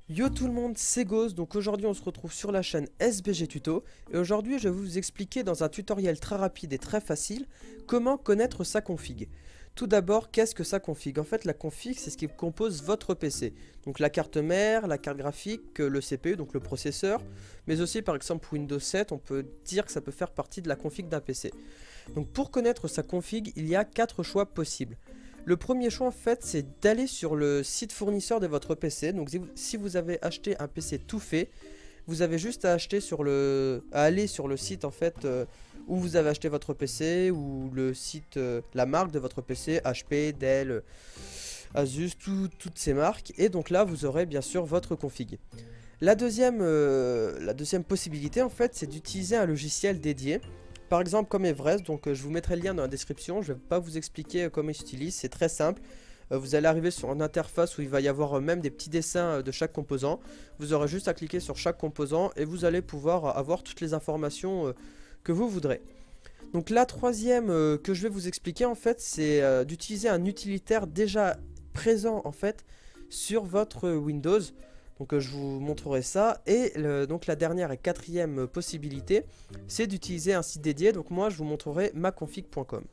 Yo tout le monde, c'est Ghost, donc aujourd'hui on se retrouve sur la chaîne SBG Tuto et aujourd'hui je vais vous expliquer dans un tutoriel très rapide et très facile comment connaître sa config. Tout d'abord, qu'est-ce que sa config? En fait la config c'est ce qui compose votre PC, donc la carte mère, la carte graphique, le CPU, donc le processeur, mais aussi par exemple Windows 7, on peut dire que ça peut faire partie de la config d'un PC. Donc pour connaître sa config, il y a 4 choix possibles. Le premier choix en fait c'est d'aller sur le site fournisseur de votre PC. Donc si vous avez acheté un PC tout fait, vous avez juste à aller sur le site en fait où vous avez acheté votre PC, ou le site, la marque de votre PC, HP, Dell, Asus, toutes ces marques. Et donc là vous aurez bien sûr votre config. La deuxième possibilité en fait c'est d'utiliser un logiciel dédié. Par exemple comme Everest, donc je vous mettrai le lien dans la description, je ne vais pas vous expliquer comment il s'utilise, c'est très simple. Vous allez arriver sur une interface où il va y avoir même des petits dessins de chaque composant. Vous aurez juste à cliquer sur chaque composant et vous allez pouvoir avoir toutes les informations que vous voudrez. Donc la troisième que je vais vous expliquer en fait, c'est d'utiliser un utilitaire déjà présent en fait sur votre Windows. Donc je vous montrerai ça. Et donc la dernière et quatrième possibilité, c'est d'utiliser un site dédié. Donc moi je vous montrerai maconfig.com.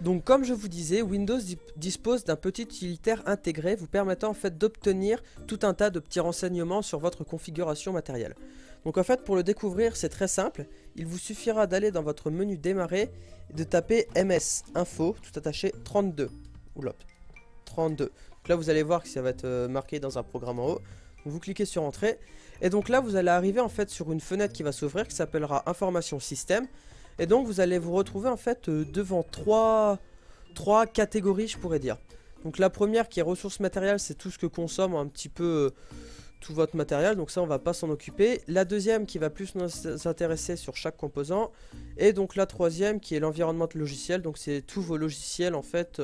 Donc comme je vous disais, Windows dispose d'un petit utilitaire intégré vous permettant en fait d'obtenir tout un tas de petits renseignements sur votre configuration matérielle. Donc en fait pour le découvrir c'est très simple. Il vous suffira d'aller dans votre menu démarrer et de taper ms info tout attaché 32. Oula, 32. Donc là vous allez voir que ça va être marqué dans un programme en haut. Vous cliquez sur entrée et donc là vous allez arriver en fait sur une fenêtre qui va s'ouvrir qui s'appellera information système, et donc vous allez vous retrouver en fait devant trois catégories je pourrais dire. Donc la première qui est ressources matérielles, c'est tout ce que consomme un petit peu tout votre matériel, donc ça on va pas s'en occuper. La deuxième qui va plus nous intéresser sur chaque composant, et donc la troisième qui est l'environnement logiciel, donc c'est tous vos logiciels en fait,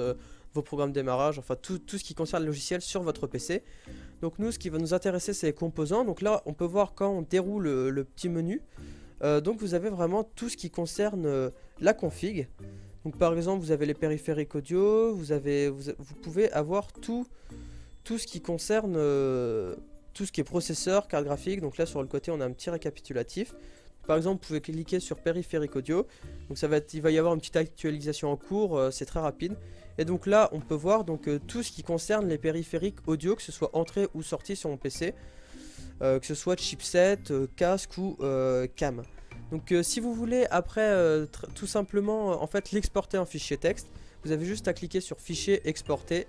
vos programmes de démarrage, enfin tout ce qui concerne le logiciel sur votre PC. Donc nous ce qui va nous intéresser c'est les composants. Donc là on peut voir quand on déroule le petit menu, donc vous avez vraiment tout ce qui concerne la config. Donc par exemple vous avez les périphériques audio, vous pouvez avoir tout ce qui concerne tout ce qui est processeur, carte graphique. Donc là sur le côté on a un petit récapitulatif. Par exemple vous pouvez cliquer sur périphérique audio, donc il va y avoir une petite actualisation en cours, c'est très rapide. Et donc là on peut voir donc tout ce qui concerne les périphériques audio, que ce soit entrée ou sortie sur mon PC, que ce soit chipset, casque ou cam. Donc si vous voulez après tout simplement en fait l'exporter en fichier texte, vous avez juste à cliquer sur fichier exporter.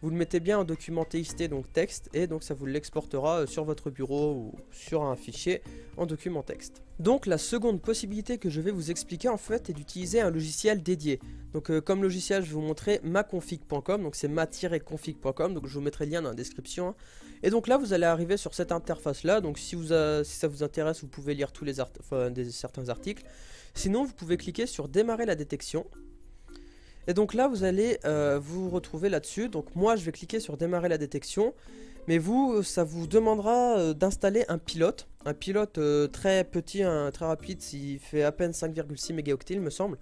Vous le mettez bien en document TXT, donc texte, et donc ça vous l'exportera sur votre bureau ou sur un fichier en document texte. Donc la seconde possibilité que je vais vous expliquer en fait est d'utiliser un logiciel dédié. Donc comme logiciel je vais vous montrer maconfig.com, donc c'est ma-config.com, donc je vous mettrai le lien dans la description. Hein. Et donc là vous allez arriver sur cette interface là, donc si ça vous intéresse vous pouvez lire tous les certains articles. Sinon vous pouvez cliquer sur démarrer la détection. Et donc là vous allez vous retrouver là-dessus. Donc moi je vais cliquer sur démarrer la détection, mais vous ça vous demandera d'installer un pilote très petit, très rapide, il fait à peine 5,6 mégaoctets il me semble.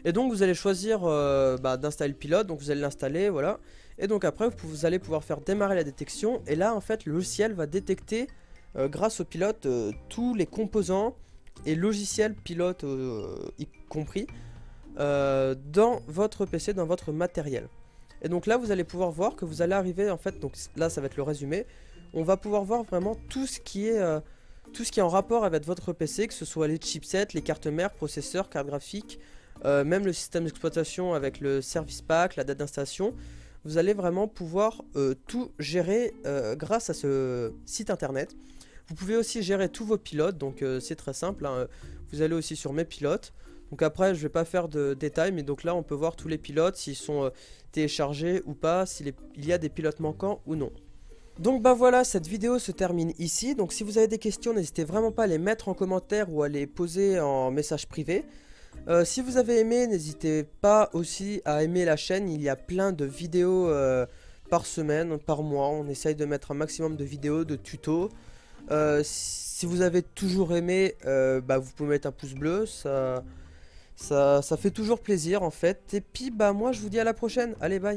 Et donc vous allez choisir d'installer le pilote, donc vous allez l'installer, voilà. Et donc après vous allez pouvoir faire démarrer la détection, et là en fait le logiciel va détecter grâce au pilote tous les composants et logiciels pilote y compris dans votre PC, dans votre matériel. Et donc là vous allez pouvoir voir que vous allez arriver en fait, donc là ça va être le résumé, on va pouvoir voir vraiment tout ce qui est en rapport avec votre PC, que ce soit les chipsets, les cartes mères, processeurs, cartes graphiques, même le système d'exploitation avec le service pack, la date d'installation. Vous allez vraiment pouvoir tout gérer grâce à ce site internet. Vous pouvez aussi gérer tous vos pilotes, donc c'est très simple, hein. Vous allez aussi sur mes pilotes. Donc après je vais pas faire de détails, mais donc là on peut voir tous les pilotes, s'ils sont téléchargés ou pas, s'il y a des pilotes manquants ou non. Donc bah voilà, cette vidéo se termine ici. Donc si vous avez des questions, n'hésitez vraiment pas à les mettre en commentaire ou à les poser en message privé. Si vous avez aimé, n'hésitez pas aussi à aimer la chaîne, il y a plein de vidéos par semaine, par mois, on essaye de mettre un maximum de vidéos, de tutos. Si vous avez toujours aimé, vous pouvez mettre un pouce bleu, Ça fait toujours plaisir en fait. Et puis bah moi je vous dis à la prochaine. Allez bye.